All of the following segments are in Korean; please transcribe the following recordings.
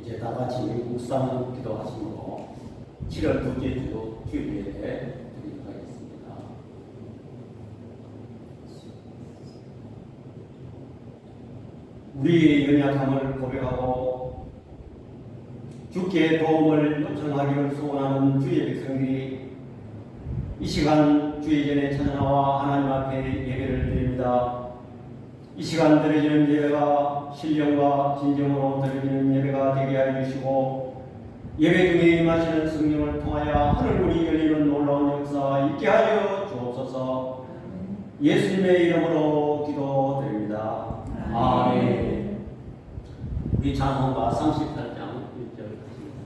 이제 다 같이 묵상 기도하시므로 7월 둘째 주도 주일에 드리도록 하겠습니다. 우리의 연약함을 고백하고 주께 도움을 요청하기를 소원하는 주의 백성들이 이 시간 주의 전에 찾아나와 하나님 앞에 예배를 드립니다. 이 시간 드려지는 예배가 신령과 진정으로 드려지는 예배가 되게 하여 주시고 예배 중에 임하시는 성령을 통하여 하늘문이 열리는 놀라운 역사 있게 하여 주옵소서. 예수님의 이름으로 기도드립니다. 아멘. 우리 찬송가 38장 1절 하시겠습니다.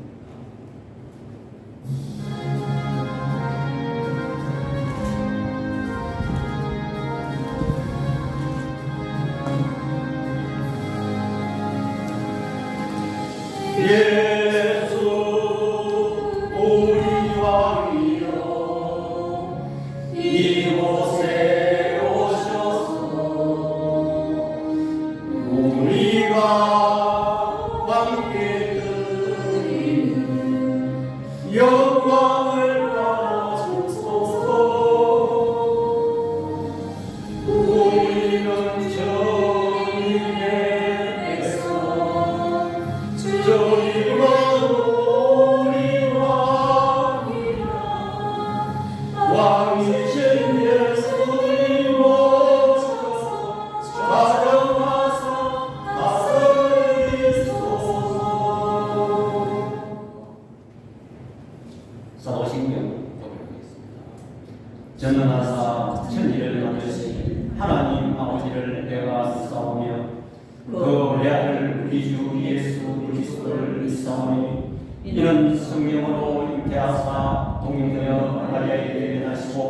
예수 우리 왕이여 이곳에 오셔서 우리가 함께 드리는 영광을 받으소서. 우리는 주님의 백성 주님은 우리 왕이라 왕이신 예수님 오셔서 자정하사 다스리소서. 사도신경 고백하겠습니다. 전능하사 천지를 만드신 하나님 아버지를 내가 믿사오며 그 외아들 우리 주 예수 그리스도를 믿사오니 이는 성령으로 잉태하사 동행되어 마리아에게 나시고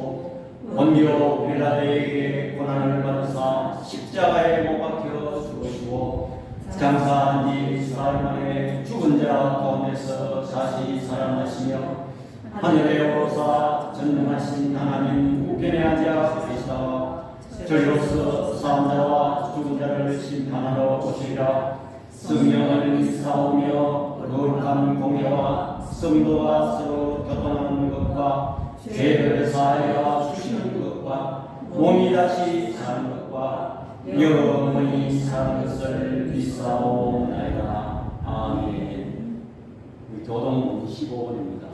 원비로 빌라도에게 고난을 받으사 십자가에 못 박혀 죽으시고 장사한 지 사흘 만에 죽은 자 가운데서 다시 살아나시며 하늘에 오르사 전능하신 하나님 우편에 앉아 계시다 저리로서 사람자와 죽은 자를 심판하러 오시리라. 성령을 믿사오며 거룩한 공예와 성도가 서로 교통하는 것과 죄를 사하여 주시는 것과 몸이 다시 사는 것과 영원히 사는 것을 믿사오나이다. 아멘. 교동문 15번입니다.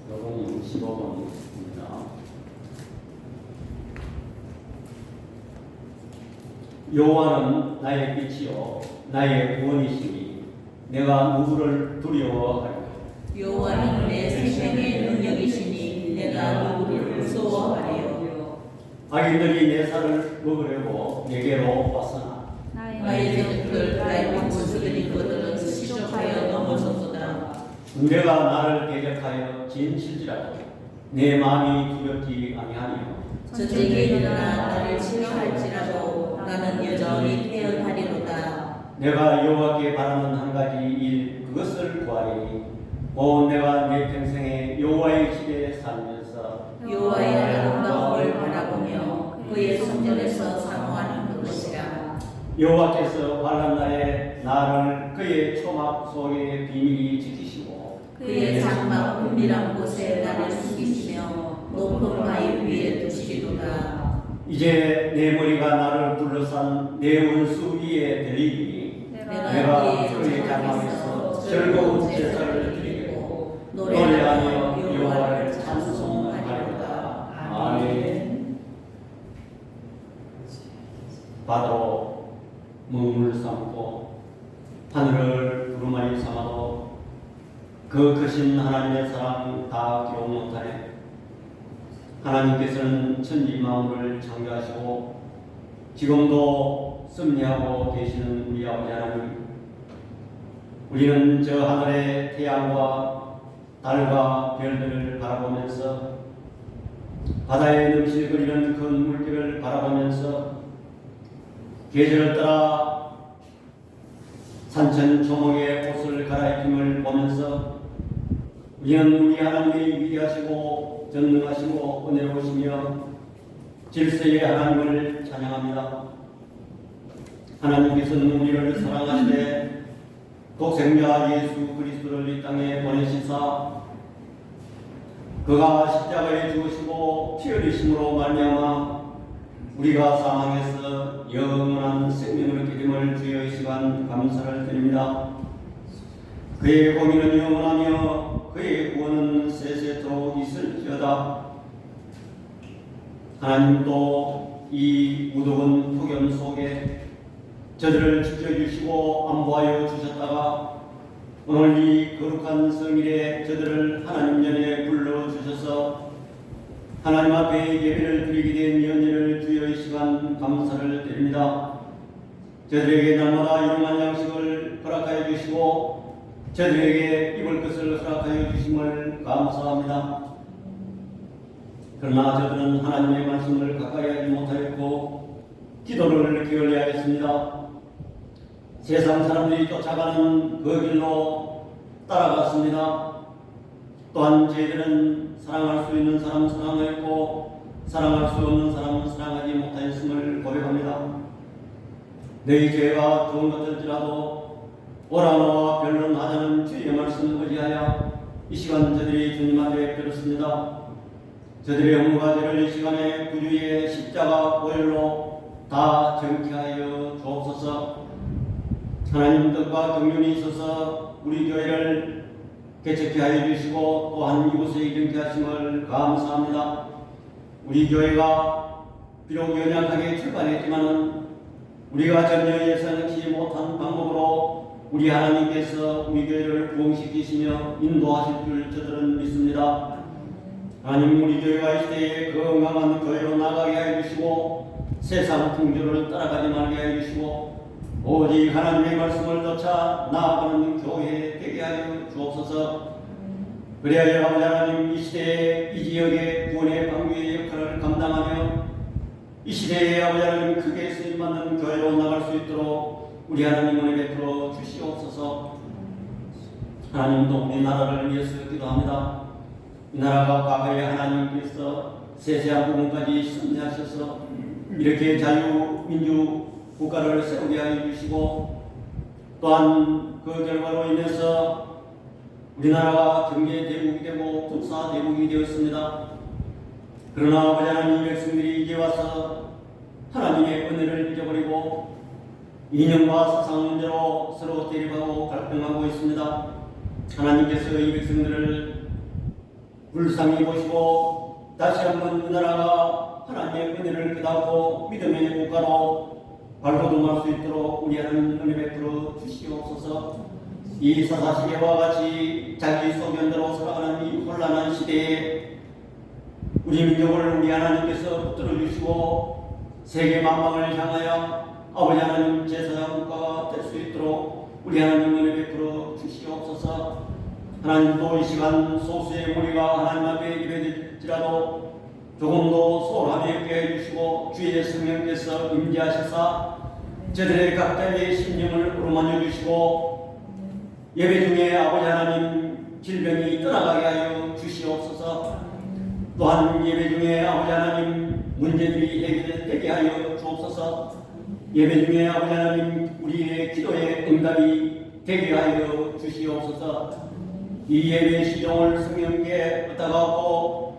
교동문 15번입니다. 여호와는 나의 빛이요 나의 구원이시니 내가 누구를 두려워하리요. 여호와는 내 생명의 능력이시니 내가 누구를 무서워하리요. 악인들이 내 살을 먹으려고 내게로 왔으나 나의 적들 나의 원수들인 그들은 시족하여 넘어졌도다. 내가 나를 대적하여 진실지라도 내 마음이 두렵지 아니하니요. 저쪽에 일어나 나를 치료할지라도 나는 여전히 태어나리로다. 내가 여호와께 바라는 한 가지 일 그것을 구하리니 온 내가 내 평생에 여호와의 집에 살면서 여호와의 아름다움을 바라보며 그의 성전에서 사모하는 그것이라. 여호와께서 환난 날에 나를 그의 초막 속에 비밀히 지키시고 그의 장막 은밀한 곳에 나를 숨기시며 높은 바위 위에 두시리로다. 이제 내 머리가 나를 둘러싼 내 원수 위에 들리니 내가 그의 장막에서 즐거운 제사를 드리고 노래하며 여호와를 찬송하리로다. 아멘. 바다로 문을 삼고 하늘을 두루마리 삼아도 그 크신 하나님의 사랑 다 기록 못하네. 하나님께서는 천지 만물을 창조하시고 지금도 섭리하고 계시는 우리 아버지 하나님, 우리는 저 하늘의 태양과 달과 별들을 바라보면서 바다에 넘실거리는 큰 물결을 바라보면서 계절을 따라 산천 초목의 옷을 갈아입힘을 보면서 우리는 우리 하나님이 위대하시고 전능하시고 은혜로우시며 질서의 하나님을 찬양합니다. 하나님께서는 우리를 사랑하시되 독생자 예수 그리스도를 이 땅에 보내시사 그가 십자가에 죽으시고 피 흘리심으로 말미암아 우리가 사망에서 영원한 생명을 기림을 주여 이 시간 감사를 드립니다. 그의 공의는 영원하며 그의 구원은 세세토록 있을지어다. 하나님도 이 무더운 폭염 속에 저들을 지켜주시고 안보하여 주셨다가 오늘 이 거룩한 성일에 저들을 하나님 전에 불러주셔서 하나님 앞에 예배를 드리게 된 연예를 주여 이 시간 감사를 드립니다. 저들에게 날마다 일용할 양식을 허락하여 주시고 저들에게 입을 것을 허락하여 주심을 감사합니다. 그러나 저들은 하나님의 말씀을 가까이 하지 못하였고 기도를 기울여야 했습니다. 세상 사람들이 쫓아가는 그 길로 따라갔습니다. 또한 저희들은 사랑할 수 있는 사람은 사랑하였고 사랑할 수 없는 사람은 사랑하지 못하였음을 고백합니다. 너희 죄가 좋은 것일지라도 오라 너와 변론하자는 주의 말씀을 의지하여 이 시간 저들이 주님 앞에 들었습니다. 저들의 허물과 죄를 이 시간에 구주의 십자가 보혈로 다 정케하여 주옵소서. 하나님 뜻과 경륜이 있어서 우리 교회를 개척케 하여 주시고 또한 이곳에 이정케 하심을 감사합니다. 우리 교회가 비록 연약하게 출발했지만 우리가 전혀 예상치 못한 방법으로 우리 하나님께서 우리 교회를 부흥시키시며 인도하실 줄 저들은 믿습니다. 하나님 우리 교회가 이 시대에 건강한 교회로 나가게 하여 주시고 세상 풍조를 따라가지 말게 하여 주시고 오직 하나님의 말씀을 쫓아 나아가는 교회 되게 하여 주옵소서. 그리하여 아버지 하나님 이 시대에 이 지역의 구원의 방주의 역할을 감당하며 이 시대에 아버지 하나님 크게 쓰임받는 교회로 나갈 수 있도록 우리 하나님 은혜 베풀어 주시옵소서. 하나님도 우리 나라를 위해서 기도합니다. 이 나라가 과거에 하나님께서 세세한 부분까지 섭리하셔서 이렇게 자유민주 국가를 세우게 하여 주시고 또한 그 결과로 인해서 우리나라가 경제 대국이 되고 군사 대국이 되었습니다. 그러나 아버지 하나님 백성들이 이제 와서 하나님의 은혜를 잊어버리고 이념과 사상 문제로 서로 대립하고 갈등하고 있습니다. 하나님께서 이 백성들을 불쌍히 보시고 다시 한번 이 나라가 하나님의 은혜를 깨닫고 믿음의 국가로 발돋움할 수 있도록 우리 하나님 은혜 베풀어 주시옵소서. 이 사사시대와 같이 자기 소견대로 살아가는 이 혼란한 시대에 우리 민족을 우리 하나님께서 붙들어 주시고 세계 만방을 향하여 아버지 하나님 제사장 국가가 될 수 있도록 우리 하나님 은혜 베풀어 주시옵소서. 하나님도 이 시간 소수의 무리가 하나님 앞에 예배될지라도 조금도 소홀함이 없게 해주시고 주의 성령께서 임재하시사 저들의 각자의 심령을 어루만져 주시고 예배 중에 아버지 하나님 질병이 떠나가게 하여 주시옵소서. 또한 예배 중에 아버지 하나님 문제들이 해결되게 하여 주옵소서. 예배 중에 아버지 하나님 우리의 기도의 응답이 되게 하여 주시옵소서. 이 예배의 시종을 성령께 부탁하고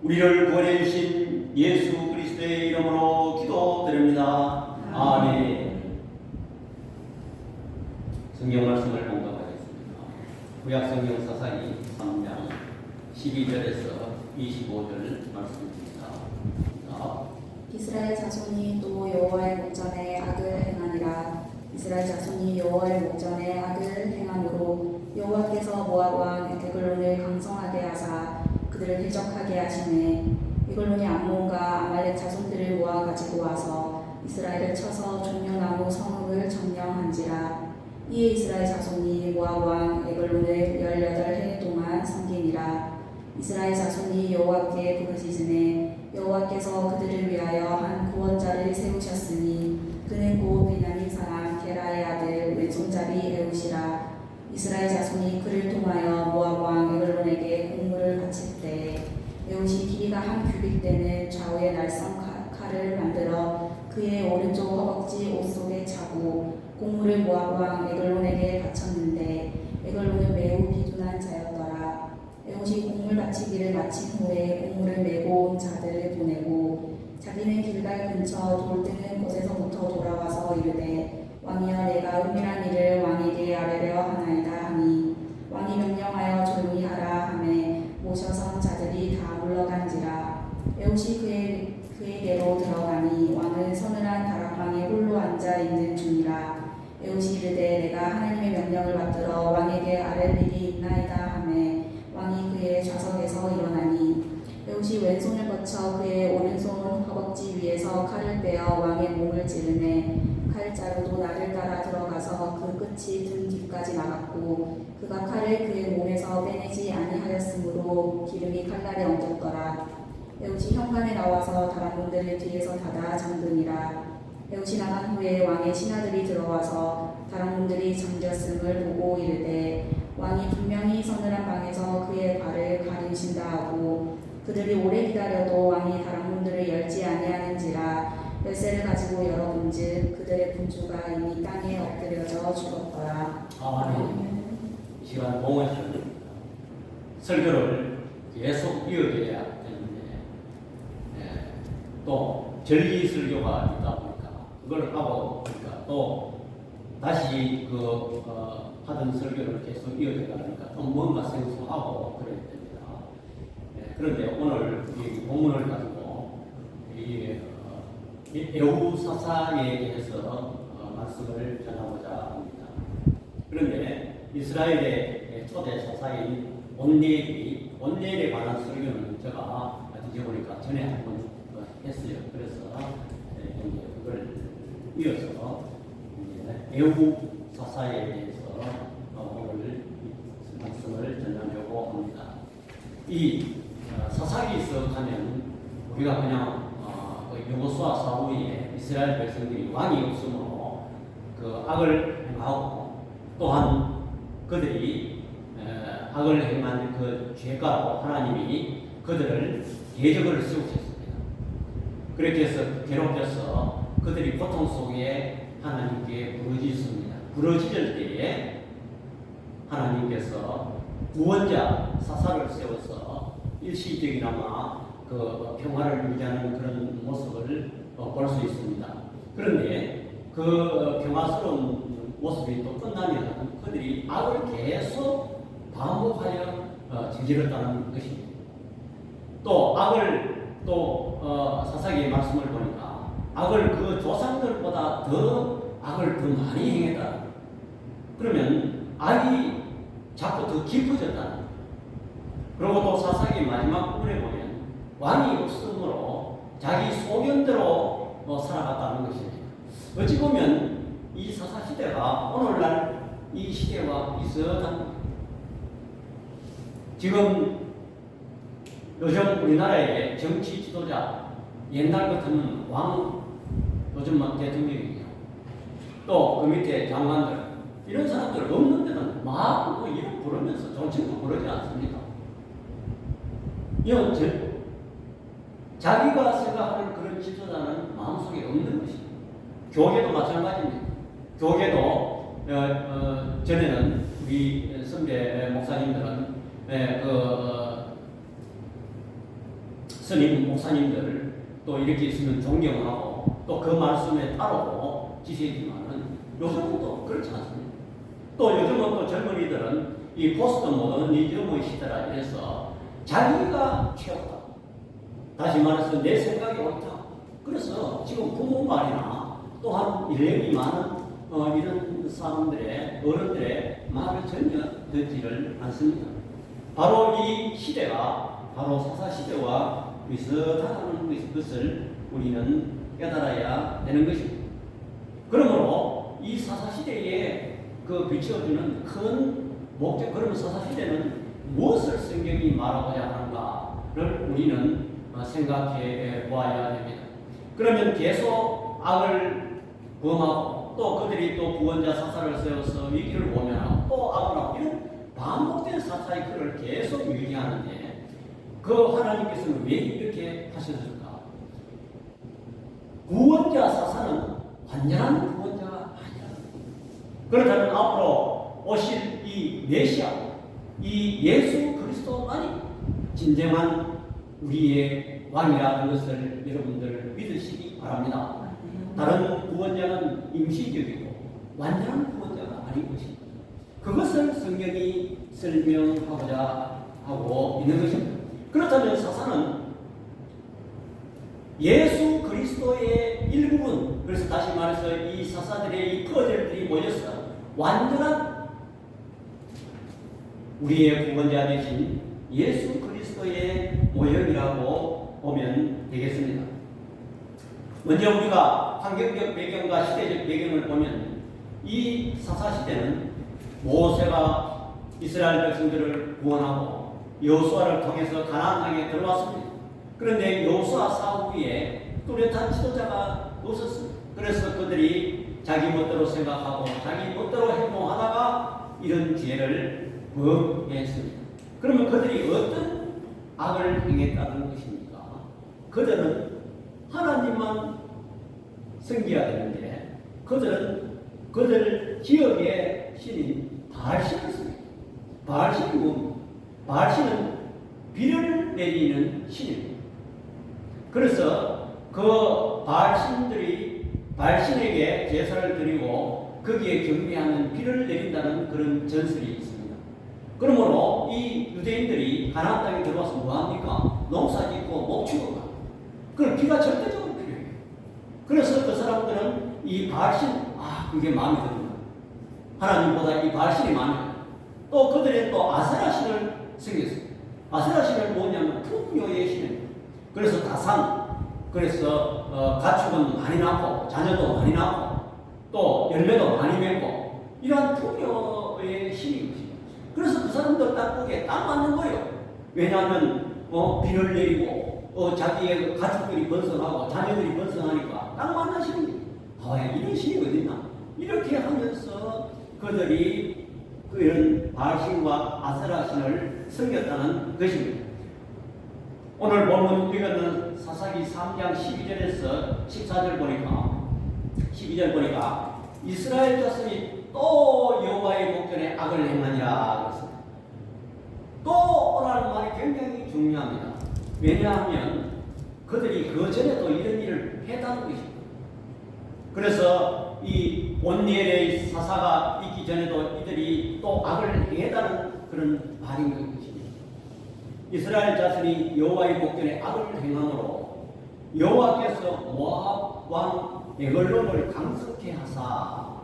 우리를 구원해 주신 예수 그리스도의 이름으로 기도드립니다. 아멘. 성경 말씀을 공독하겠습니다. 구약성경 사사기 3장 12절에서 25절 말씀입니다. 이스라엘 자손이 또 여호와의 목전에 악을 행하니라. 이스라엘 자손이 여호와의 목전에 악을 행함으로 여호와께서 모압 왕 에글론을 강성하게 하사 그들을 해적하게 하시매 에글론이 암몬과 아말렉 자손들을 모아 가지고 와서 이스라엘을 쳐서 종려나무 성읍을 점령한지라. 이에 이스라엘 자손이 모압 왕 에글론을 18해 동안 섬기니라. 이스라엘 자손이 여호와께 부르짖으매 여호와께서 그들을 위하여 한 구원자를 세우셨으니 그는 곧 베냐민 사람 게라의 아들 왼손잡이 에웃이라. 이스라엘 자손이 그를 통하여 모압 왕 에글론에게 공물을 바칠 때 에웃이 길이가 한 규빗 되는 좌우의 날성 칼을 만들어 그의 오른쪽 허벅지 옷 속에 차고 곡물을 모압 왕 에글론에게 바쳤는데 에글론은 매우 비둔한 자였더라. 에훗이 곡물 바치기를 마친 후에 곡물을 메고 온 자들을 보내고 자기는 길갈 근처 돌 뜨는 곳에서부터 돌아와서 이르되 왕이여 내가 은밀한 일을 왕에게 아뢰려 하나이다 하니 왕이 명령하여 조용히 하라 하매 모셔선 자들이 다 물러간지라. 에훗이 그에게로 들어가니 왕은 서늘한 다락방에 홀로 앉아 있는 중이라. 에훗이 이르되 내가 하나님의 명령을 받들어 왕에게 아랠 일이 있나이다 하매 왕이 그의 좌석에서 일어나니 에훗이 왼손을 뻗쳐 그의 오른손 허벅지 위에서 칼을 빼어 왕의 몸을 찌르매 칼자루도 나를 따라 들어가서 그 끝이 등 뒤까지 나갔고 그가 칼을 그의 몸에서 빼내지 아니하였으므로 기름이 칼날에 엉켰더라. 에훗이 현관에 나와서 다락문들을 뒤에서 닫아 잠그니라. 에훗이 나간 후에 왕의 신하들이 들어와서 다락문들이 잠겼음을 보고 이르되 왕이 분명히 서늘한 방에서 그의 발을 가리신다 하고 그들이 오래 기다려도 왕이 다락문들을 열지 아니하는지라. 열쇠를 가지고 열어본즉 그들의 군주가 이미 땅에 엎드려져 죽었더라. 아멘. 이 시간 봉헌시간 설교를 계속 이어져야 되는데 또 전리 설교가 있다 보니까 그걸 하고 그러니까 또 다시 하던 설교를 계속 이어져야 하니까 또 뭔가 생소하고 그래야 됩니다. 그런데 오늘 이 본문을 가지고 이 에후사사에 대해서 말씀을 전하고자 합니다. 그런데 이스라엘의 초대 사사인 온니엘에 관한 설교는 제가 뒤져보니까 전에 한번 했어요. 그래서 이제 그걸 이어서 에후사사에 대해서 오늘 말씀을 전하려고 합니다. 이 사사기서 하면 우리가 그냥 여호수아 사후에 이스라엘 백성들이 왕이 없으므로 그 악을 행하고 또한 그들이 악을 행한 그 죄가로 하나님이 그들을 대적을 세우셨습니다. 그렇게 해서 괴롭혀서 그들이 고통 속에 하나님께 부르짖습니다. 부르짖을 때에 하나님께서 구원자 사사를 세워서 일시적이나마 그 평화를 유지하는 그런 모습을 볼 수 있습니다. 그런데 그 평화스러운 모습이 또 끝나면 그들이 악을 계속 반복하여 저질렀다는 것입니다. 또 악을 사사기의 말씀을 보니까 악을 그 조상들보다 더 악을 더 많이 행했다. 그러면 악이 자꾸 더 깊어졌다. 그리고 또 사사기 마지막 부분에 보면 왕이 없으므로 자기 소견대로 살아갔다는 것입니다. 어찌 보면 이 사사 시대가 오늘날 이 시대와 비슷한 지금 요즘 우리나라의 정치 지도자 옛날 같으면 왕 요즘은 대통령이에요. 또 그 밑에 장관들 이런 사람들 없는 데는 막 이름 부르면서 정치도 부르지 않습니다. 이건 자기가 생각하는 그런 지도자는 마음속에 없는 것입니다. 교계도 마찬가지입니다. 교계도 전에는 우리 선배 목사님들은 스님 목사님들 또 이렇게 있으면 존경하고 또 그 말씀에 따르고 지시지만은 요즘은 또 그렇지 않습니다. 또 요즘은 또 젊은이들은 이 포스트 모더니즘의 시대라 이래서 자기가 최고다. 다시 말해서 내 생각이 옳다. 그래서 지금 부모 말이나 또한 인력이 많은 이런 사람들의 어른들의 말을 전혀 듣지를 않습니다. 바로 이 시대가 바로 사사 시대와 비슷하다는 것을 우리는 깨달아야 되는 것입니다. 그러므로 이 사사 시대에 그 비춰주는 큰 목적, 그러면 사사 시대는 무엇을 성경이 말하고자 하는가를 우리는 생각해 보아야 됩니다. 그러면 계속 악을 범하고 또 그들이 또 구원자 사사를 세워서 위기를 모면하고 또 악을 하고 이런 반복된 사이클을 계속 유지하는데 그 하나님께서는 왜 이렇게 하셨을까? 구원자 사사는 완전한 구원자가 아니라. 그렇다면 앞으로 오실 이 메시아, 이 예수 그리스도만이 진정한 우리의 왕이라는 것을 여러분들 믿으시기 바랍니다. 다른 구원자는 임시적이고 완전한 구원자가 아닌 것입니다. 그것을 성경이 설명하고자 하고 있는 것입니다. 그렇다면 사사는 예수 그리스도의 일부분, 그래서 다시 말해서 이 사사들의 이 퍼즐들이 모여서 완전한 우리의 구원자 되신 예수 그리스도의 모형이라고 보면 되겠습니다. 먼저 우리가 환경적 배경과 시대적 배경을 보면 이 사사시대는 모세가 이스라엘 백성들을 구원하고 여호수아를 통해서 가나안 땅에 들어왔습니다. 그런데 여호수아 사후에 뚜렷한 지도자가 없었습니다. 그래서 그들이 자기 멋대로 생각하고 자기 멋대로 행동하다가 이런 죄를 범했습니다. 그러면 그들이 어떤 악을 행했다는 것입니까? 그들은 하나님만 섬겨야 되는데 그들 지역의 신인 바알신을 씁니다. 바알신이 뭡니까? 바알신은 비를 내리는 신입니다. 그래서 그 바알신에게 제사를 드리고 거기에 경배하는 비를 내린다는 그런 전설이 있습니다. 그러므로 이 유대인들이 가나안 땅에 들어와서 뭐합니까? 농사 짓고 목축을 합니다. 그럼 비가 절대적으로 필요해요. 그래서 그 사람들은 이 바알신, 그게 마음에 듭니다. 하나님보다 이 바알신이 마음에 듭니다. 또 그들은 또 아세라신을 섬겼어요. 아세라신은 뭐냐면 풍요의 신입니다. 그래서 다산, 그래서 가축은 많이 낳고 자녀도 많이 낳고 또 열매도 많이 맺고 이러한 풍요의 신인 것입니다. 그래서 그 사람들 딱 보기에 딱 맞는 거예요. 왜냐하면 비를 내리고 자기의 가축들이 번성하고 자녀들이 번성하니까 딱 맞는 신입니다. 이런 신이 어딨나? 이렇게 하면서 그들이 이런 바알신과 아세라신을 섬겼다는 것입니다. 오늘 본문 읽었는 사사기 3장 12절에서 14절 보니까 12절 보니까 이스라엘 자손이 또 여호와의 목전에 악을 행하니라 그랬습니다. 또라는 말이 굉장히 중요합니다. 왜냐하면 그들이 그 전에도 이런 일을 했다는 것입니다. 그래서 이 온니엘의 사사가 있기 전에도 이들이 또 악을 행했다는 그런 말인 것입니다. 이스라엘 자손이 여호와의 목전에 악을 행함으로 여호와께서 모압 왕 에글론을 강속케 하사,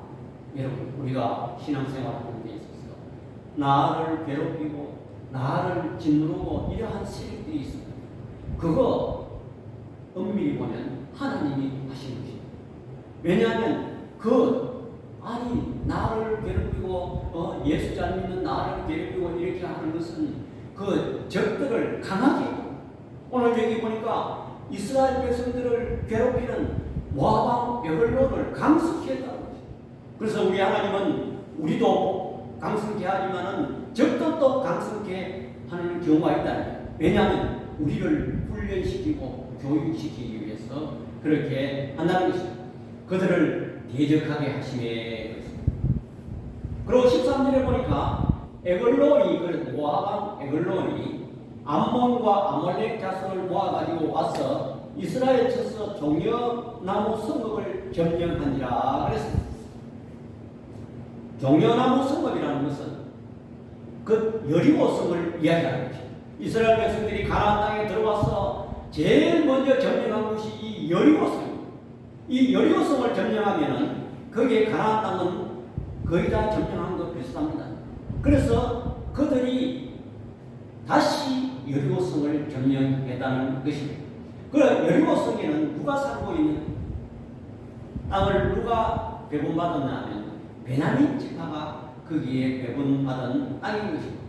여러분 우리가 신앙생활하는 데 있어서 나를 괴롭히고 나를 짓누르고 이러한 세력들이 있습니다. 그거 엄밀히 보면 하나님이 하신 것입니다. 왜냐하면 나를 괴롭히고 예수 잘 믿는 나를 괴롭히고 이렇게 하는 것은 그 적들을 강하게 하고, 오늘 여기 보니까 이스라엘 백성들을 괴롭히는 모압 왕 에글론을 강속케 했다는 것입니다. 그래서 우리 하나님은 우리도 강성케 하지만은 적들도 강성케 하는 경우가 있다. 왜냐하면 우리를 훈련시키고 교육시키기 위해서 그렇게 한다는 것입니다. 그들을 대적하게 하심에 그렇습니다. 그리고 13절에 보니까 에글론이, 모압 에글론이 암몬과 아몰렉 자손을 모아가지고 와서 이스라엘 쳐서 종려나무 성읍을 점령하니라 그랬습니다. 종려나무 성읍이라는 것은 그 여리고 성을 이야기하는 것입니다. 이스라엘 백성들이 가나안 땅에 들어와서 제일 먼저 점령한 것이 이 여리고 성입니다. 이 여리고 성을 점령하면은 거기에 가나안 땅은 거의 다 점령한 것 비슷합니다. 그래서 그들이 다시 여리고성을 점령했다는 것입니다. 그 여리고성에는 누가 살고 있는 땅을 누가 배분받았냐면 베냐민 지파가 거기에 배분받은 땅인 것입니다.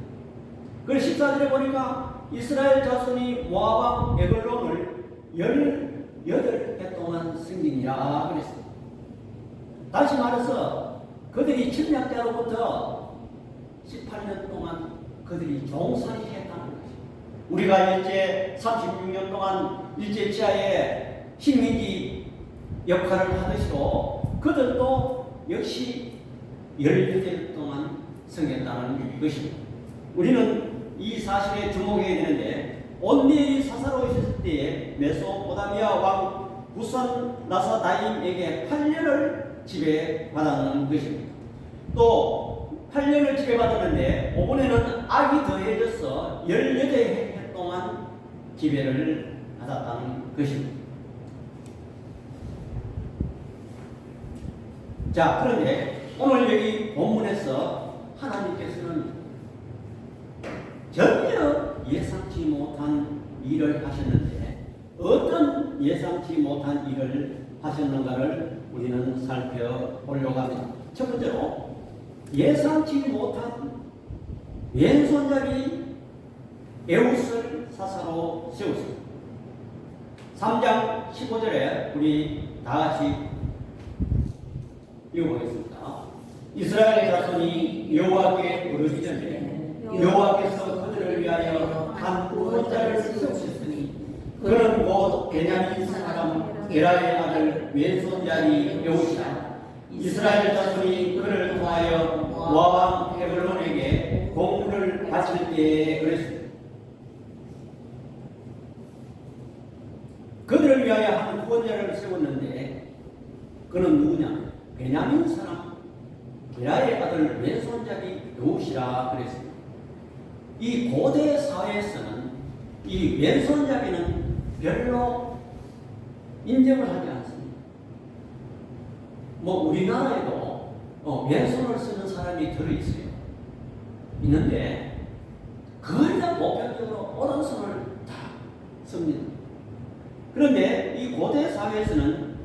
그래서 14절에 보니까 이스라엘 자손이 모압 왕 에글론을 18해 동안 승리니라 그랬습니다. 다시 말해서 그들이 침략자로부터 18년 동안 그들이 종살이 했다는 것입니다. 우리가 일제 36년 동안 일제 치하에 식민지 역할을 하듯이도 그들도 역시 18일 동안 섬겼다는 것입니다. 우리는 이 사실에 주목해야 되는데 온니엘이 사사로에 있을 때에 메소포타미아 왕 부산 나사다임에게 8년을 지배받았는 것입니다. 또 8년을 지배받았는데 이번에는 악이 더해져서 18해 동안 지배를 받았다는 것입니다. 자, 그런데 오늘 여기 본문에서 하나님께서는 전혀 예상치 못한 일을 하셨는데 어떤 예상치 못한 일을 하셨는가를 우리는 살펴보려고 합니다. 첫 번째로 예상치 못한 왼손잡이 에웃을 사사로 세웠습니다. 3장 15절에 우리 다같이 읽어보겠습니다. 이스라엘 자손이 여호와께 부르기 전에 여호와께서 그들을 위하여 한 구원자를 세우셨으니 그는 곧 베냐민 사람 게라의 아들 왼손잡이 에웃이라. 이스라엘 자손이 그를 통하여 모압 헤블론에게 공물을 바칠 때에 그랬습니다. 그들을 위하여 한 구원자를 세웠는데 그는 누구냐? 베냐민 사람 게라의 아들 왼손잡이 에웃이라 그랬습니다. 이 고대 사회에서는 이 왼손잡이는 별로 인정을 하지 않습니다. 뭐 우리나라에도 왼손을 쓰는 사람이 들어있어요. 있는데 거의 다 보편적으로 오른손을 다 씁니다. 그런데 이 고대 사회에서는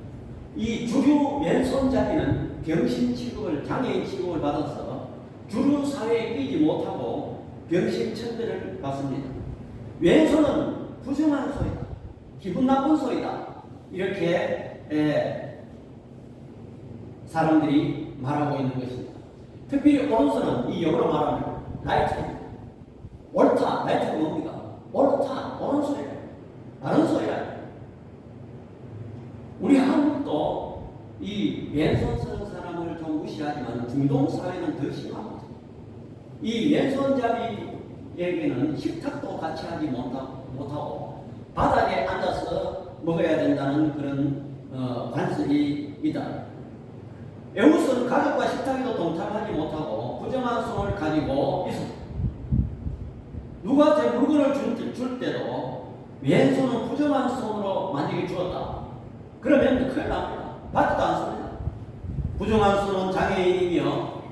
이 주류 왼손잡이는 병신 취급을, 장애인 취급을 받아서 주류 사회에 끼지 못하고 병신 천대를 받습니다. 왼손은 부정한 소리다, 기분 나쁜 소리다, 이렇게 사람들이 말하고 있는 것입니다. 특별히 오른손은 이 영어로 말하면 라이트입니다. 옳다, 라이트가 뭡니까? 옳다, 옳은 소리라, 바른 소리라. 우리 한국도 이 왼손 쓰는 사람을 좀 무시하지만 중동 사회는 더 심합니다. 이 왼손잡이에게는 식탁도 같이 하지 못하고 바닥에 앉아서 먹어야 된다는 그런 관습이 있다. 에웃은 가족과 식탁에도 동참하지 못하고 부정한 손을 가지고 있습니다. 누구한테 물건을 줄 때도 왼손은 부정한 손으로 만약에 주었다. 그러면 큰일 납니다. 받지도 않습니다. 부정한 손은 장애인이며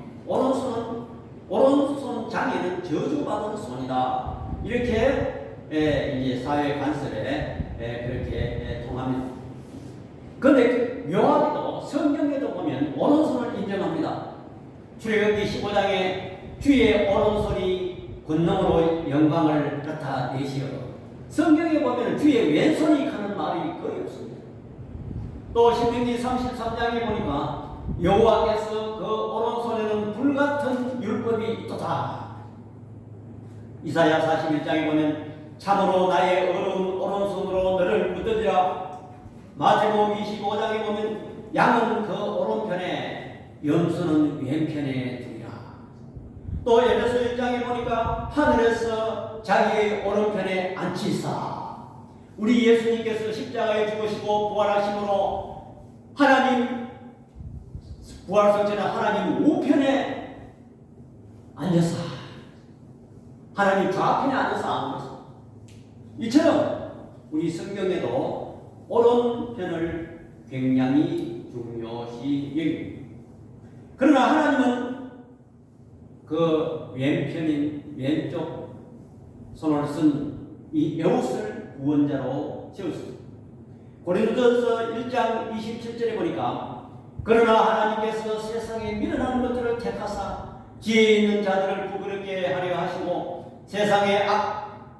오른손 장애는 저주받은 손이다. 이렇게 이제 사회 관습에 그렇게 통합니다. 그런데 묘하게도 성경에도 보면 오른손을 인정합니다. 출애굽기 15장에 주의 오른손이 권능으로 영광을 나타내시어. 성경에 보면 주의 왼손이 가는 말이 거의 없습니다. 또 신명기 33장에 보니까 여호와께서 그 오른손에는 불같은 율법이 있도다. 이사야 41장에 보면 참으로 나의 어려운 오른손으로 너를 붙들리라. 마태복음 25장에 보면 양은 그 오른편에 염소는 왼편에 두리라. 또 에베소 1장에 보니까 하늘에서 자기의 오른편에 앉히사. 우리 예수님께서 십자가에 죽으시고 부활하심으로 하나님 부활성체는 하나님 우편에 앉아서 하나님 좌편에 앉아서 앉아서 이처럼 우리 성경에도 오른편을 굉장히 중요시 여깁니다. 그러나 하나님은 그 왼편인 왼쪽 손을 쓴 이 에웃을 구원자로 세웠습니다. 고린도전서 1장 27절에 보니까 그러나 하나님께서 세상에 미련한 것들을 택하사 지혜 있는 자들을 부끄럽게 하려 하시고 세상에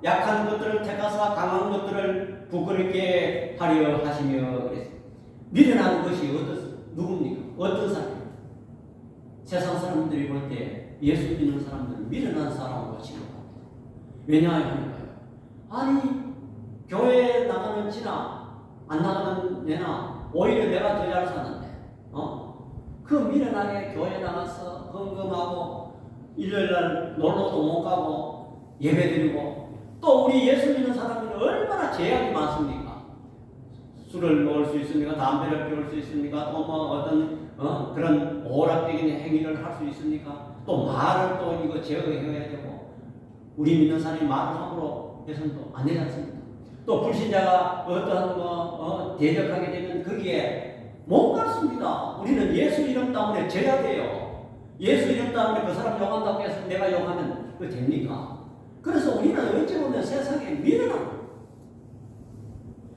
약한 것들을 택하사 강한 것들을 부끄럽게 하려 하시며 그랬습니다. 미련한 것이 누굽니까? 어떤 사람? 세상 사람들이 볼 때 예수 믿는 사람들은 미련한 사람으로 취급합니다. 왜냐하면 아니 교회에 나가는 지나 안 나가는 내나 오히려 내가 더 잘 사는데, 그 미련하게 교회 나가서 헌금하고 일요일날 놀러도 못 가고 예배드리고 또 우리 예수 믿는 사람들은 얼마나 제약이 많습니까? 술을 먹을 수 있습니까? 담배를 피울 수 있습니까? 또 뭐 어떤 그런 오락적인 행위를 할 수 있습니까? 또 말을 또 이거 제어해야 되고 우리 믿는 사람이 말을 함부로 해서는 또 안 되지 않습니까? 또 불신자가 어떠한 대적하게 되면 거기에 못 갔습니다. 우리는 예수 이름 때문에 져야 돼요. 예수 이름 때문에 그 사람 욕한다고 해서 내가 욕하면 그거 됩니까? 그래서 우리는 어찌 보면 세상에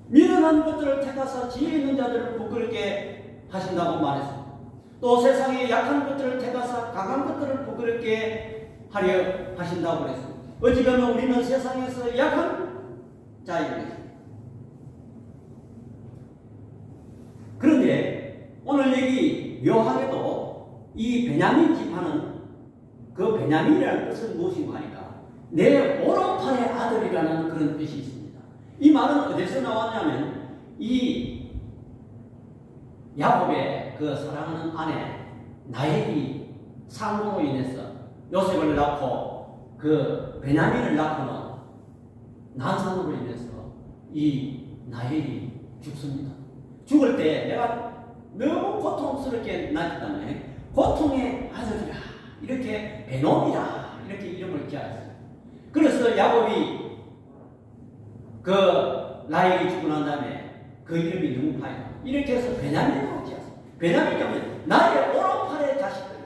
미련한 것들을 택하사 지혜 있는 자들을 부끄럽게 하신다고 말했습니다. 또 세상에 약한 것들을 택하사 강한 것들을 부끄럽게 하려 하신다고 그랬습니다. 어찌 보면 우리는 세상에서 약한 자입니다. 그런데 오늘 여기 묘하게도 이 베냐민 지파는 그 베냐민이라는 뜻은 무엇인가 하니까 내 오른팔의 아들이라는 그런 뜻이 있습니다. 이 말은 어디서 나왔냐면 이 야곱의 그 사랑하는 아내 나엘이 상고로 인해서 요셉을 낳고 그 베냐민을 낳고는 난산으로 인해서 이 나엘이 죽습니다. 죽을 때 내가 너무 고통스럽게 낳기 때문에 고통의 아들이라 이렇게 베놈이라 이렇게 이름을 지었어요. 그래서 야곱이 그 라헬이 죽고 난 다음에 그 이름이 능파예요. 이렇게 해서 베냐민이라고 지었어요. 베냐민이면 나의 오른팔의 자식들.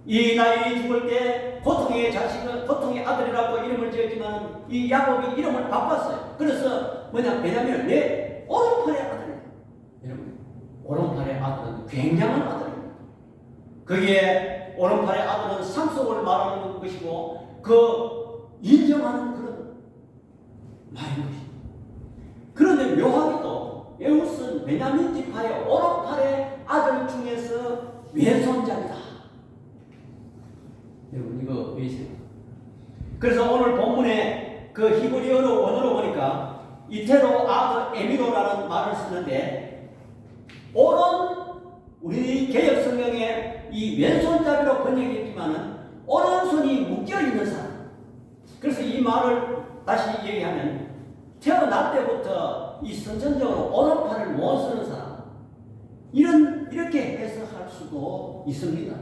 이 나엘이 죽을 때 고통의 자식은 고통의 아들이라고 이름을 지었지만 이 야곱이 이름을 바꿨어요. 그래서 뭐냐 베냐민은 내 오른팔의 아들이에요. 여러분 오른팔의 아들은 굉장한 아들입니다. 거기에 오른팔의 아들은 상속을 말하는 것이고 그 인정하는 그런 말인 것입니다. 그런데 묘하게도 에웃은 베냐민 지파의 오른팔의 아들 중에서 왼손잡이다. 여러분 이거 왜이세요? 그래서 오늘 본문에 그 히브리어로 원어로 보니까 이테로 아드 에미로라는 말을 쓰는데 오른 우리 개혁 성경에 이 왼손잡이로 번역했지만은 오른손이 묶여 있는 사람. 그래서 이 말을 다시 얘기하면 태어날 때부터 이 선천적으로 오른팔을 못 쓰는 사람. 이렇게 해석할 수도 있습니다.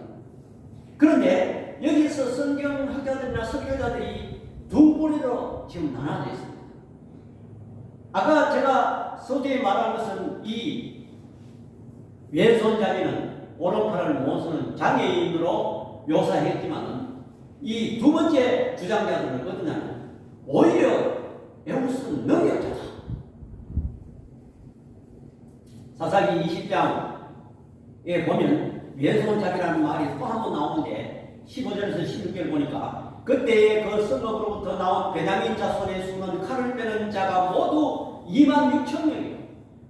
그런데 여기서 성경학자들이나 설교자들이 두 부류로 지금 나눠져 있습니다. 아까 제가 서두에 말한 것은 이 왼손잡이는 오른팔을 못 쓰는 장애인으로 묘사했지만 이 두 번째 주장자들은 어떠냐면 오히려 에웃은 능력자다. 사사기 20장에 보면 왼손잡이라는 말이 또 한 번 나오는데 15절에서 16절 보니까 그때에 그 성읍으로부터 나온 베냐민 자손의 수는 칼을 빼는 자가 모두 26,000명이요.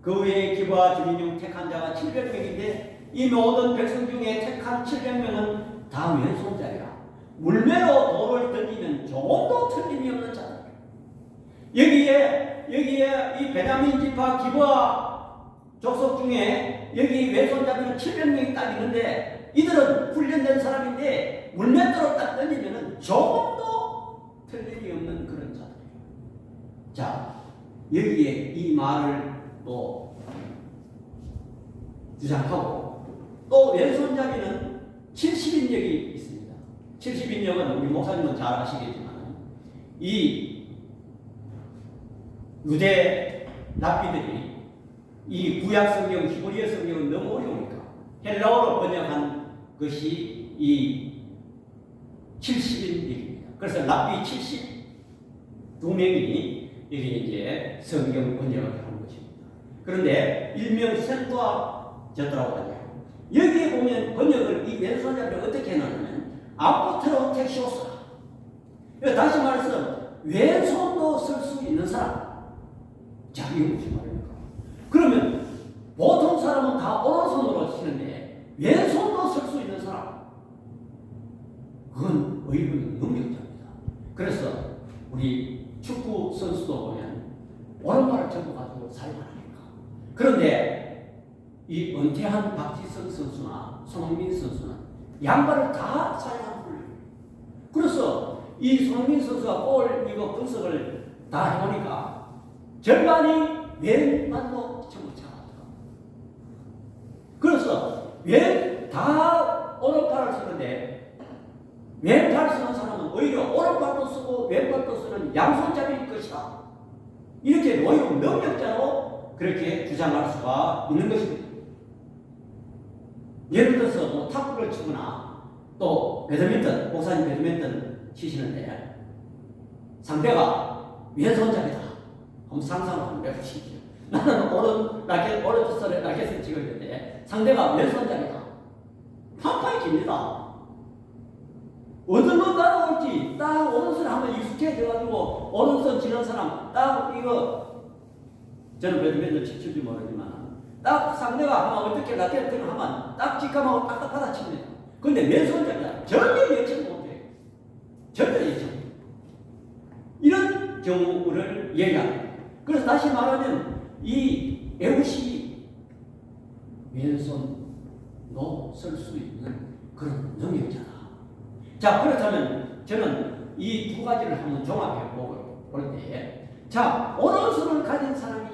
그 외에 기브아 주민 중 택한 자가 700명인데 이 모든 백성 중에 택한 700명은 다 왼손잡이라. 물매로 돌을 던지면 조금도 틀림이 없는 자들. 여기에 이 베냐민 지파 기브아 족속 중에 여기 왼손잡이는 700명이 딱 있는데 이들은 훈련된 사람인데 물맷대로 딱 던지면 조금도 틀림이 없는 그런 자들. 자, 여기에 이 말을 또 주장하고 또 왼손잡이는 70인역이 있습니다. 70인역은 우리 목사님은 잘 아시겠지만 이 유대 랍비들이 이 구약 성경, 히브리어 성경은 너무 어려우니까 헬라어로 번역한 것이 이 70인역입니다. 그래서 랍비 72명이 여기 이제 성경 번역을 하는 것입니다. 그런데 일명 센토아졌더라고 하네요. 여기에 보면 번역을 이 왼손잡이를 어떻게 해놨냐면 아포테로 텍시오스라. 다시 말해서 왼손도 쓸 수 있는 사람. 자, 이게 무슨 말입니까? 그러면 보통 사람은 다 오른손으로 치는데 왼손도 쓸 수 있는 사람. 그건 의문의 능력자입니다. 그래서 우리 축구 선수도 보면 오른발을 전부 가지고 사용하니까 그런데 이 은퇴한 박지성 선수나 손흥민 선수는 양발을 다 사용하는 거예요. 그래서 이 손흥민 선수가 골 이거 분석을 다 해보니까 절반이 왼발로 전부 차가더라고요. 그래서 다 오른팔을 쓰는데 왼팔 쓰는 사람은 오히려 오른팔도 쓰고 왼팔도 쓰는 양손잡이일 것이다. 이렇게 오히려 능력자로 그렇게 주장할 수가 있는 것입니다. 예를 들어서 뭐 탁구를 치거나 또 배드민턴, 목사님 배드민턴 치시는데 상대가 왼손잡이다. 한번 상상을 한번 해보시죠. 나는 오른손에 라켓을 치고 있는데 상대가 왼손잡이다. 판판이 깁니다. 어디로 따라올지 딱 오른손에 한번 익숙해져가지고 오른손 치는 사람 딱 이거 저는 배드민턴 칠지 모르지만 딱 상대가 하면 어떻게 라켓을 하면 딱 직감하고 딱딱 받아칩니다. 근데 왼손잡이다. 전혀 예측 못해요. 전혀 예측 못해요. 이런 경우를 얘기합니다. 그래서 다시 말하면 이 애우시 왼손도 쓸 수 있는 그런 능력자다. 자, 그렇다면 저는 이 두 가지를 한번 종합해 볼 때, 자, 오른손을 가진 사람이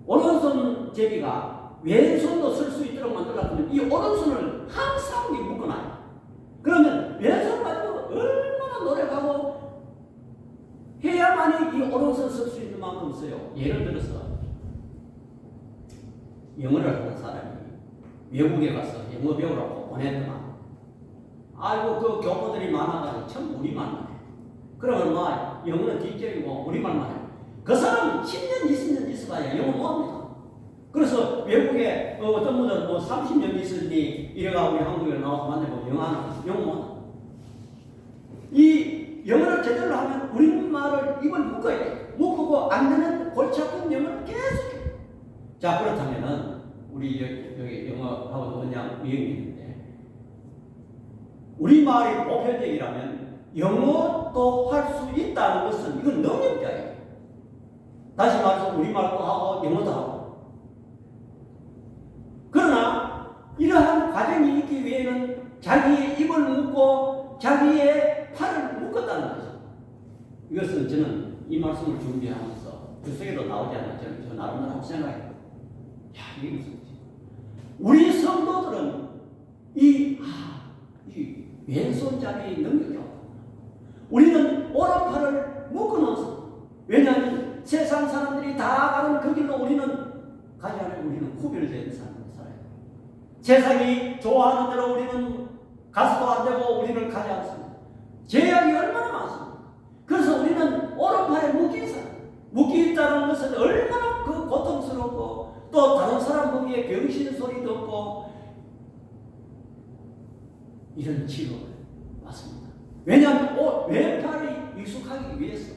오른손 제비가 왼손도 쓸 수 있도록 만들려면 이 오른손을 항상 묶어놔요. 그러면 왼손 가지고 얼마나 노력하고 해야만이 이 오른손 쓸 수 있는 만큼 써요. 예를 들어서 영어를 하는 사람이 외국에 가서 영어 배우라고 보냈더만 아이고 그 교포들이 많아가지고 참 우리말만 해. 그러면 막 영어는 뒷절이고 우리말만 해. 그 사람은 10년 20년 있어봐야 영어 못합니다. 그래서 외국에 어떤 분들은 뭐 30년 있으니 이래가 우리 한국에 나와서 만나보면 영어 못합니다. 이 영어를 제대로 하면 우리말을 입을 묶어야 돼. 묶고 안 되는 골치 아픈 영어를 계속 해. 자, 그렇다면은 우리 여기 영어하고 그냥 유형이 있는데 우리말이 보편적이라면 영어도 할 수 있다는 것은 이건 능력자예요. 다시 말해서 우리말도 하고 영어도 하고. 그러나 이러한 과정이 있기 위해는 자기의 입을 묶고 자기의 팔을 묶었다는 거죠. 이것은 저는 이 말씀을 준비하면서 주석에도 나오지 않아 저는 저 나름대로 생각해요. 야, 이게 무슨 뜻이야? 우리 성도들은 이 왼손잡이 능력이 없구나. 우리는 오른팔을 묶어놓았어. 왜냐하면 세상 사람들이 다 가는 그 길로 우리는 가지 않고 우리는 구별된 삶을 살아요. 세상이 좋아하는 대로 우리는 가서도 안 되고 우리는 가지 않습니다. 제약이 얼마나 많습니다. 그래서 우리는 오른팔에 묶인 사람, 묶여 있다는 것은 얼마나 그 고통스럽고 또 다른 사람 보기에 병신 소리 듣고 이런 직업을 맞습니다. 왜냐하면 왼팔이 익숙하기 위해서.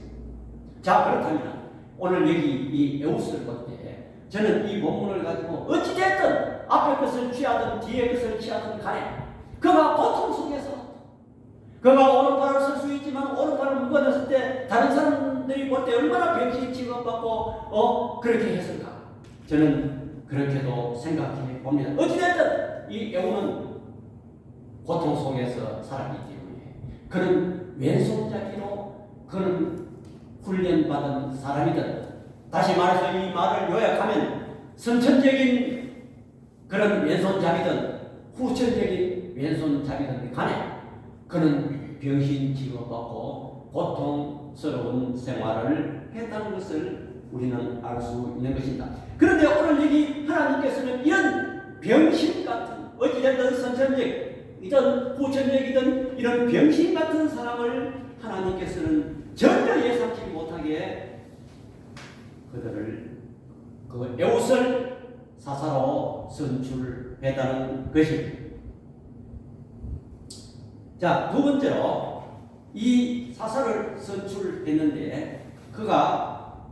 자, 그렇다면 오늘 여기 이 에우스를 볼 때 저는 이 본문을 가지고 어찌됐든 앞에 것을 취하든 뒤에 것을 취하든 간에 그가 고통 속에서 그가 오른팔을 쓸 수 있지만 오른팔을 묶어놨을 때 다른 사람들이 볼 때 얼마나 병신 취급받고 그렇게 했을까. 저는 그렇게도 생각해 봅니다. 어찌됐든 이 에우는 고통 속에서 살았기 때문에 그는 왼손잡이로 그는 훈련받은 사람이든 다시 말해서 이 말을 요약하면 선천적인 그런 왼손잡이든 후천적인 왼손잡이든 간에 그는 병신 취급받고 고통스러운 생활을 했다는 것을 우리는 알 수 있는 것입니다. 그런데 오늘 여기 하나님께서는 이런 병신 같은 어찌됐든 선천적이든 후천적이든 이런 병신 같은 사람을 하나님께서는 전혀 예상치 못하게 그들을 그 에웃을 사사로 선출했다는 것입니다. 자, 두 번째로 이 사사를 선출했는데 그가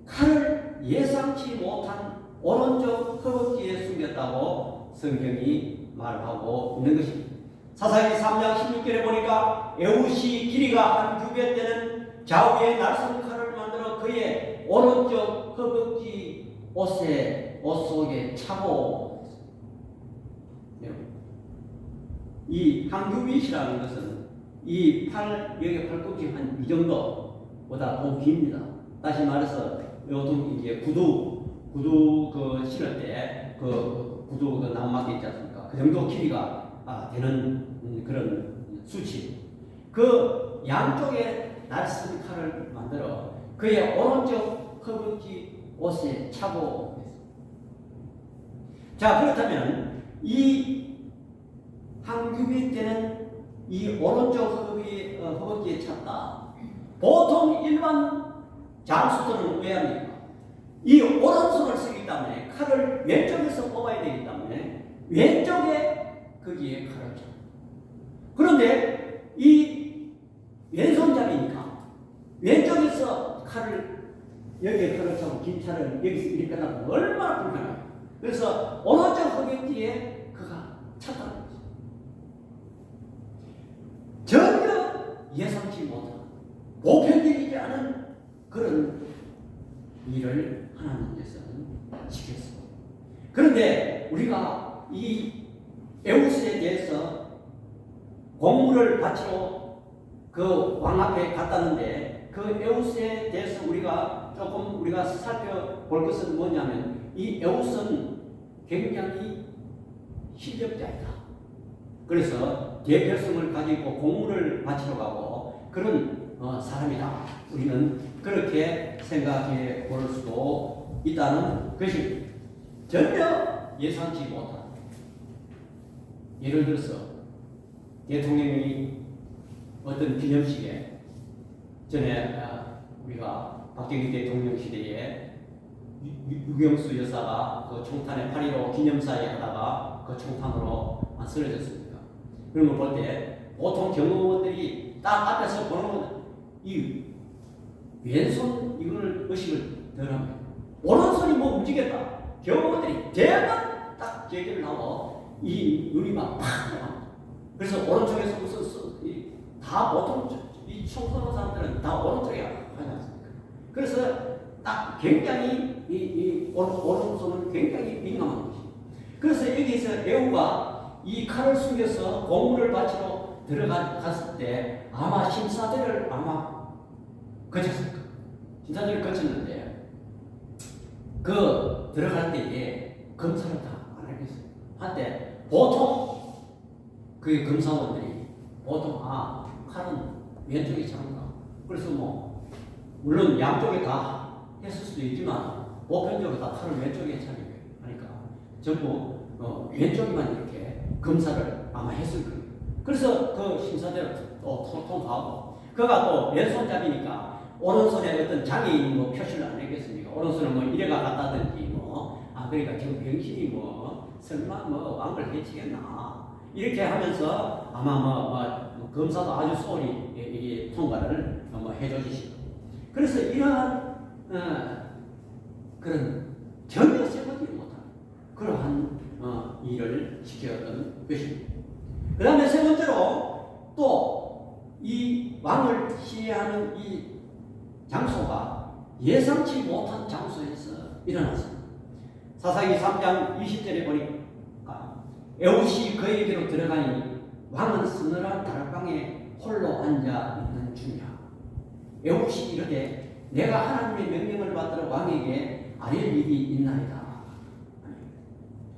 칼을 예상치 못한 오른쪽 허벅지에 숨겼다고 성경이 말하고 있는 것입니다. 사사기 3장 16절에 보니까 에웃이 길이가 한 규빗 되는 좌우에 날선 칼을 만들어 그의 오른쪽 허벅지 옷 속에 차고 이 항규빗이라는 것은 이 여기 팔꿈치 한 이 정도보다 더 깁니다. 다시 말해서 요즘 이제 구두 그 신을 때 그 구두 그 난막이 있지 않습니까? 그 정도 길이가 되는 그런 수치. 그 양쪽에 날쌘 칼을 만들어 그의 오른쪽 허벅지 옷에 차고 있습니다. 자, 그렇다면 이 항규빗 때는 이 오른쪽 허벅지에 찼다. 보통 일반 장수들은 왜 합니까? 이 오른손을 쓰기 때문에 칼을 왼쪽에서 뽑아야 되기 때문에 왼쪽에 거기에 칼을 쳐. 그런데 이 왼손잡이니까 왼쪽에서 칼을 여기에 칼을 차고 긴 칼을 여기서 이렇게 끝나면 얼마나 불편해요. 그래서 오른쪽 허벅지에 그가 찼다는 거죠. 전혀 예상치 못한 보편적이지 않은 그런 일을 하나님께서는 시켰습니다. 그런데 우리가 이 에우스에 대해서 공물을 바치러 그 왕 앞에 갔다는데 그 에우스에 대해서 우리가 살펴볼 것은 뭐냐면 이 에우스는 굉장히 실력자이다. 그래서 대표성을 가지고 공물을 바치러 가고 그런 사람이다. 우리는 그렇게 생각해 볼 수도 있다는 것입니다. 전혀 예상치 못한. 예를 들어서 대통령이 어떤 기념식에 전에 우리가 박정희 대통령 시대에 유경수 여사가 그 총탄에 8.15 기념사에 하다가 그 총탄으로 쓰러졌습니다. 그런 걸 볼 때 보통 경호원들이 딱 앞에서 보는 이 왼손 이걸 의식을 덜 합니다. 오른손이 뭐 움직였다. 경호원들이 대만 딱 제기를 하고 이 눈이 막 팍 나갑니다. 그래서 오른쪽에서 무슨 다 보통 이 총 쏘는 사람들은 다 오른쪽에 하지 않습니까? 그래서 딱 굉장히 이 오른손은 굉장히 민감한 것입니다. 그래서 여기서 에우가 이 칼을 숨겨서 공물을 바치러 들어갔을 때 아마 심사대를 거쳤을 거예요. 심사대를 거쳤는데 그 들어갈 때에 검사를 다 안 하겠어요. 한때 보통 그 검사원들이 보통 칼은 왼쪽에 차는가. 그래서 뭐 물론 양쪽에 다 했을 수도 있지만 보편적으로 다 칼을 왼쪽에 차게 하니까 전부 왼쪽에만 이렇게 검사를 아마 했을 거예요. 그래서 그 심사대를 또 통과하고 그가 또 왼손잡이니까 오른손에 어떤 장애인 뭐 표시를 안 하겠습니까? 오른손은 뭐 이래가 갔다든지 그러니까 지금 병신이 설마 왕을 해치겠나 이렇게 하면서 아마 검사도 아주 소홀히 통과를 해주시고 그래서 이러한 그런 전혀 생각지 못한 그러한 일을 시켰던 것입니다. 그 다음에 세 번째로 또 이 왕을 시해하는 이 장소가 예상치 못한 장소에서 일어났습니다. 사사기 3장 20절에 보니까 에웃이 그에게로 들어가니 왕은 서늘한 다락방에 홀로 앉아 있는 중이야. 에웃이 이르되 내가 하나님의 명령을 받들어 왕에게 아뢰 일이 있나이다.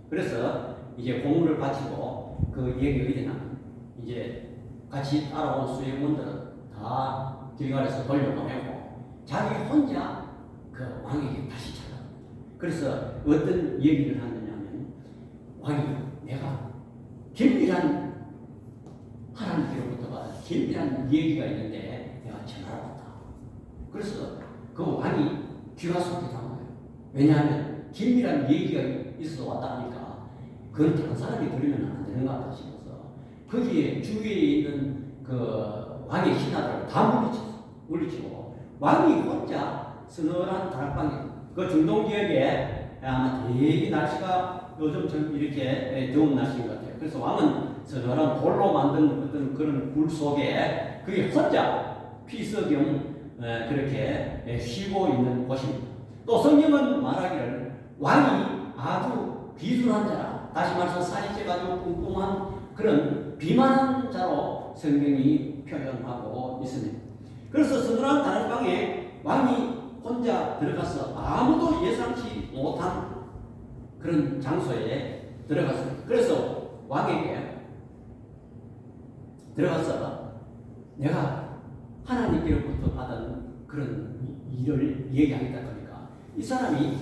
그래서 이제 공물을 바치고 그 얘기는 이제 같이 따라온 수행원들은 다 길갈에서 돌려보내고 자기 혼자 그 왕에게 다시 찾아갑니다. 그래서 어떤 얘기를 하느냐면 왕이 내가 긴밀한 하나님께로부터가 긴밀한 얘기가 있는데 내가 전화를 왔다. 그래서 그 왕이 귀가 속게 한 거예요. 왜냐하면 긴밀한 얘기가 있어서 왔다 하니까 그건 다른 사람이 들으면 안 되는 것 같다 싶어서 거기에 주위에 있는 그 왕의 신하들을 다 물리치고 왕이 혼자 서늘한 다락방에 그 중동 지역에 아마 되게 날씨가 요즘 좀 이렇게 더운 날씨인 것 같아요. 그래서 왕은 서늘한 돌로 만든 어떤 그런 굴 속에 그게 혼자 피서경 그렇게 쉬고 있는 곳입니다. 또 성경은 말하기를 왕이 아주 비둔한 자라, 다시 말해서 살이 쪄가지고 뚱뚱한 그런 비만한 자로 성경이 표현하고 있습니다. 그래서 서늘한 다락방에 왕이 혼자 들어가서 아무도 예상치 못한 그런 장소에 들어갔습니다. 그래서 왕에게 들어가서 내가 하나님께로부터 받은 그런 일을 얘기하겠다 하니까 이 사람이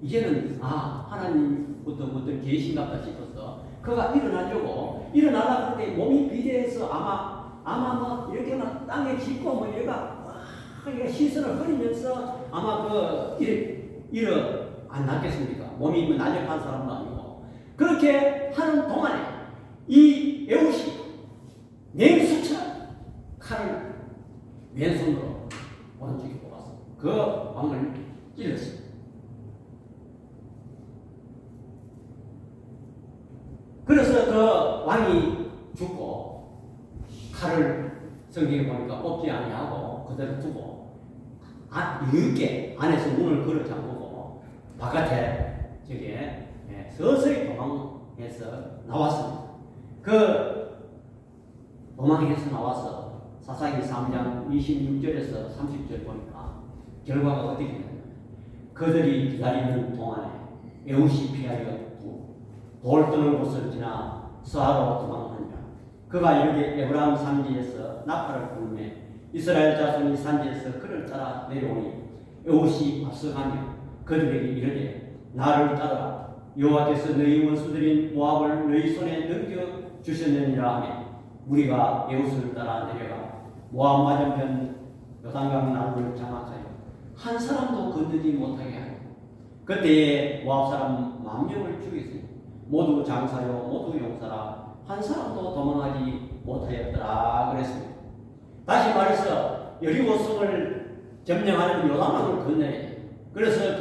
이제는 하나님부터 어떤 계신가 싶어서 그가 일어나려고 할 때 몸이 비대해서 아마 뭐 이렇게 막 땅에 짚고 뭐 얘가 시선을 흐리면서 아마 일어 안 낫겠습니까? 몸이 뭐 날렵한 사람도 아니고. 그렇게 하는 동안에 이 에웃이 냉수처럼 칼을 왼손으로 오른쪽에 뽑아서 그 왕을 찔렀습니다. 그래서 그 왕이 죽고 칼을 성경에 보니까 뽑지 아니하고 그대로 두고 늦게 안에서 문을 걸어 잠그고 바깥에 저게 서서히 도망해서 나왔습니다. 그 도망해서 나와서 사사기 3장 26절에서 30절 보니까 결과가 어떻게 되냐면 그들이 기다리는 동안에 에웃이 피하여 돌드는 곳을 지나 스하로 도망하니라. 그가 이르되 에브라임 산지에서 나팔을 부르매 이스라엘 자손이 산지에서 그를 따라 내려오니 에웃이 앞서가며 그들에게 이르되 나를 따르라. 여호와께서 너희 원수들인 모압을 너희 손에 넘겨 주셨느니라 하며 우리가 에웃을 따라 내려가 모압 맞은편 요단강 나루를 장악하여 한 사람도 건너지 못하게 하여 그때에 모압 사람 10,000명을 죽였으니 모두 장사요 모두 용사라 한 사람도 도망하지 못하였더라 그랬습니다. 다시 말해서 여리고 성을 점령하는 요단강을 건너야 그래서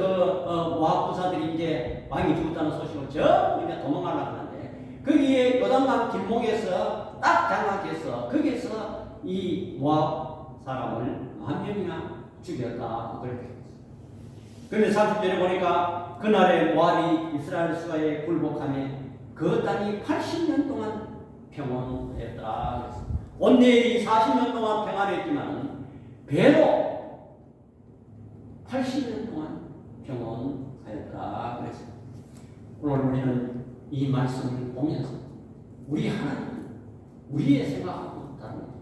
모압 부사들이 이제 왕이 죽었다는 소식을 전부 도망가려고 하는데 거기에 요단강 길목에서 딱 장악해서 거기에서 이 모압 사람을 10,000명이나 죽였다 그렇게 했습니다. 그런데 30절에 보니까 그날에 모압이 이스라엘 수하에 굴복하며 그 땅이 80년 동안 평온하였더라 그랬습니다. 온내일이 40년 동안 평안했지만 배로 80년 동안 평온하였더라 그랬습니다. 오늘 우리는 이 말씀을 보면서 우리 하나님 우리의 생각하고 다릅니다.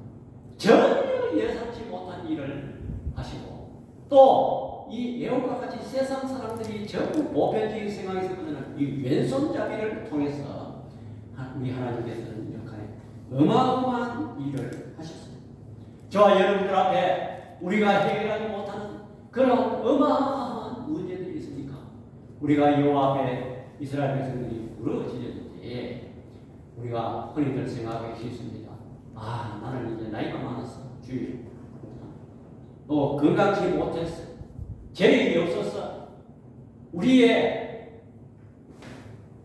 전혀 예상치 못한 일을 하시고 또 이 에웃과 같이 세상 사람들이 전부 보편적인 생각에서 보는 이 왼손잡이를 통해서 우리 하나님께서는 역할에 어마어마한 일을 하셨습니다. 저와 여러분들 앞에 우리가 해결하지 못하는 그런 어마어마한 문제들이 있습니까? 우리가 여호와 앞에 이스라엘 백성들이 부르짖을 때 우리가 흔히들 생각하기 쉽습니다. 나는 이제 나이가 많았어. 주의. 또 건강치 못했어. 재력이 없었어.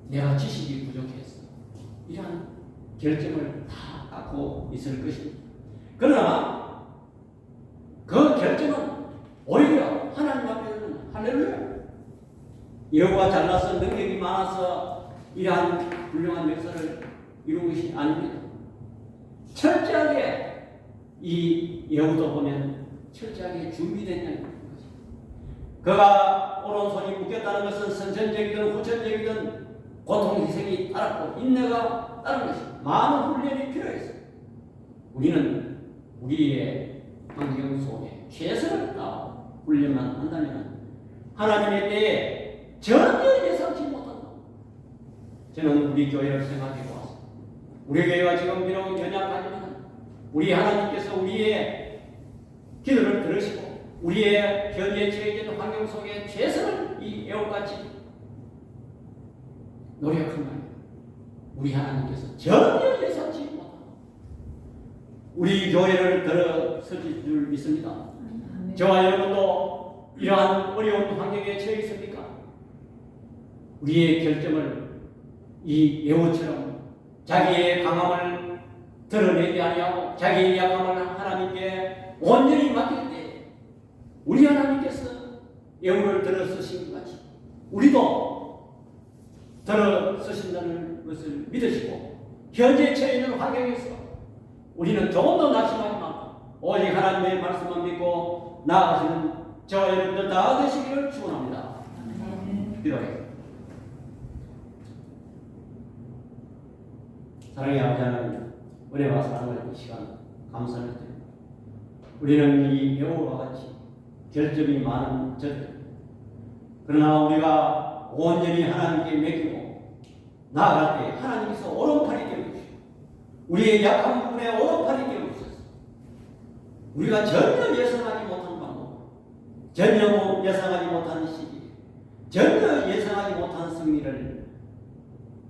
내가 지식이 부족했어. 이러한 결정을 다 갖고 있을 것입니다. 그러나 그 결정은 오히려 하나님 앞에서는 할렐루야. 여호와 잘나서 능력이 많아서 이러한 훌륭한 역사를 이룬 것이 아닙니다. 철저하게 이 예후도 보면 철저하게 준비된 것입니다. 그가 오른손이 묶였다는 것은 선천적이든 후천적이든 고통 희생이 따랐고 인내가 따른 것입니다. 많은 훈련이 필요했어요. 우리는 우리의 환경 속에 최선을 다하고 훈련만 한다면 하나님의 때에 전혀 예상치 못한다. 저는 우리 교회를 생각해 보았습니다. 우리 교회가 지금 비록 연약하지만 우리 하나님께서 우리의 기도를 들으시고 우리의 현재 처해진 환경 속에 최선을 이 에웃같이 노력한다면 우리 하나님께서 전혀 예상치 못한다. 우리 교회를 들어서실 줄 믿습니다. 저와 여러분도 이러한 어려운 환경에 처해 있습니까? 우리의 결정을 이 에웃처럼 자기의 강함을 드러내지 아니하고 자기의 약함을 하나님께 온전히 맡길 때 우리 하나님께서 예물을 들어 쓰신 것 같이 우리도 들어 쓰신다는 것을 믿으시고 현재 처해 있는 환경에서 우리는 조금 더 낙심하지 말고 오직 하나님의 말씀만 믿고 나아가시는 저와 여러분들 다 되시기를 축원합니다. 기도하겠습니다. 사랑의 아버지 하나님, 은혜와 사랑을 이 시간 감사를 드립니다. 우리는 이 여우와 같이 결점이 많은 저들, 그러나 우리가 온전히 하나님께 맡기고 나아갈 때 하나님께서 오른팔이 되어주시고 우리의 약한 부분에 오른팔이 되어주셔서 우리가 전혀 예상하지 못한 방법, 전혀 예상하지 못한 시기, 전혀 예상하지 못한 승리를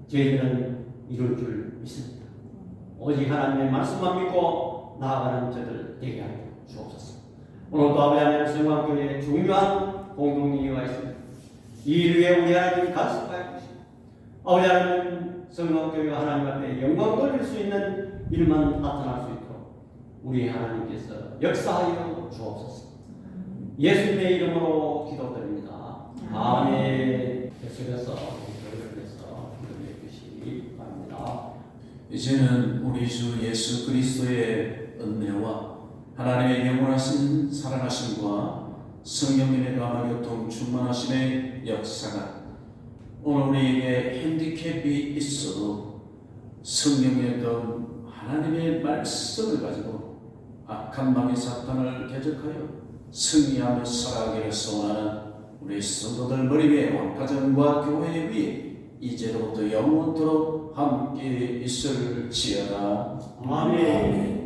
저희들은 이룰 줄 믿습니다. 오직 하나님의 말씀만 믿고 나아가는 저들 되게 하여 주옵소서. 오늘도 아버지 하나님 성광교회에 중요한 공동의회가 있습니다. 이 일을 위해 우리 하나님 간섭하여 주시고 아버지 하나님 성광교회가 하나님 앞에 영광 돌릴 수 있는 일만 나타날 수 있도록 우리 하나님께서 역사하여 주옵소서. 예수님의 이름으로 기도드립니다. 아멘. 계속해서 기도를 해서 기도해 주시기 바랍니다. 이제는 우리 주 예수 그리스도의 은혜와 하나님의 영원하신 사랑하심과 성령님의 감화 교통 충만하심의 역사가 오늘 우리에게 핸디캡이 있어도 성령의 그 하나님의 말씀을 가지고 악한 마귀 사탄을 대적하여 승리하며 살아가기를 소원하는 우리 성도들 머리 위에 가정과 교회 위에 이제로부터 영원토록 함께 있을지어다. 아멘.